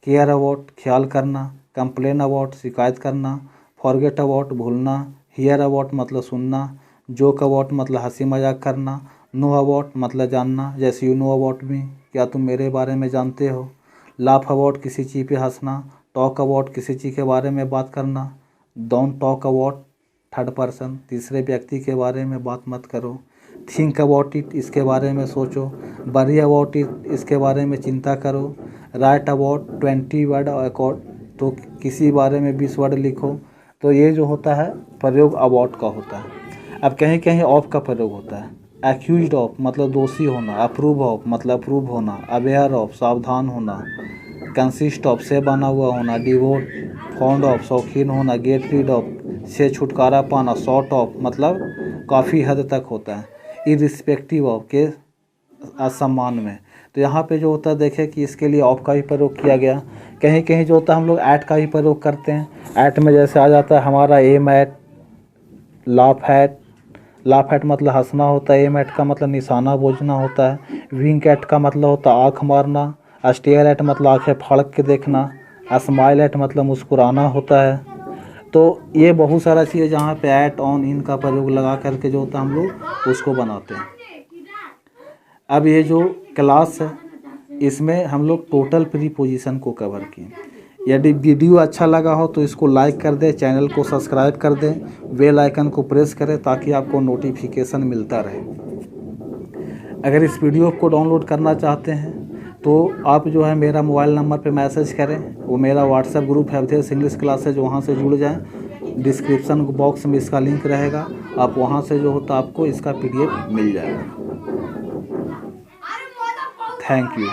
केयर अबाउट ख्याल करना। कंप्लेन अबाउट शिकायत करना। फॉरगेट अबाउट भूलना। हियर अबाउट मतलब सुनना। जोक अबाउट मतलब हंसी मजाक करना। नो अबाउट मतलब जानना, जैसे यू नो अबाउट मी, क्या तुम मेरे बारे में जानते हो। लाफ अबाउट किसी चीज़ पे हंसना। टॉक अबाउट किसी चीज़ के बारे में बात करना। Don't talk about third person, तीसरे व्यक्ति के बारे में बात मत करो। थिंक अबाउट इट, इसके बारे में सोचो। वरी अबाउट इट, इसके बारे में चिंता करो। राइट अबाउट 20 वर्ड अकॉर्ड, तो किसी बारे में 20 वर्ड लिखो। तो ये जो होता है प्रयोग अबाउट का होता है। अब कहीं कहीं ऑफ का प्रयोग होता है। एक्यूज्ड ऑफ मतलब दोषी होना। अप्रूव ऑफ मतलब अप्रूव होना। अवेयर ऑफ सावधान होना। कंसिस्ट ऑफ से बना हुआ होना। डिवोट, फॉन्ड ऑफ शौकीन होना। गेट रीड ऑफ से छुटकारा पाना। सॉर्ट ऑफ मतलब काफ़ी हद तक होता है। इरिस्पेक्टिव ऑफ के असम्मान में। तो यहाँ पे जो होता है देखें कि इसके लिए ऑफ का भी प्रयोग किया गया। कहीं कहीं जो होता है हम लोग ऐट का भी प्रयोग करते हैं। ऐट में जैसे आ जाता है हमारा aim at, laugh at. Laugh at मतलब हंसना होता है। एम एट का मतलब निशाना बोझना होता है। विंक एट का मतलब होता है आँख मारना। स्टेयर एट मतलब आँखें फाड़ के देखना। स्माइल एट मतलब मुस्कुराना होता है। तो ये बहुत सारा चीज़ जहाँ पे एट, ऑन, इन का प्रयोग लगा करके जो होता है हम लोग उसको बनाते हैं। अब ये जो क्लास है इसमें हम लोग टोटल प्रीपोजिशन को कवर किए। यदि वीडियो अच्छा लगा हो तो इसको लाइक कर दें, चैनल को सब्सक्राइब कर दें, बेल आइकन को प्रेस करें ताकि आपको नोटिफिकेशन मिलता रहे। अगर इस वीडियो को डाउनलोड करना चाहते हैं तो आप जो है मेरा मोबाइल नंबर पे मैसेज करें, वो मेरा व्हाट्सएप ग्रुप है अवधेश इंग्लिश क्लासेज, वहाँ से जुड़ जाएं। डिस्क्रिप्शन बॉक्स में इसका लिंक रहेगा, आप वहाँ से जो होता आपको इसका PDF मिल जाएगा। Thank you.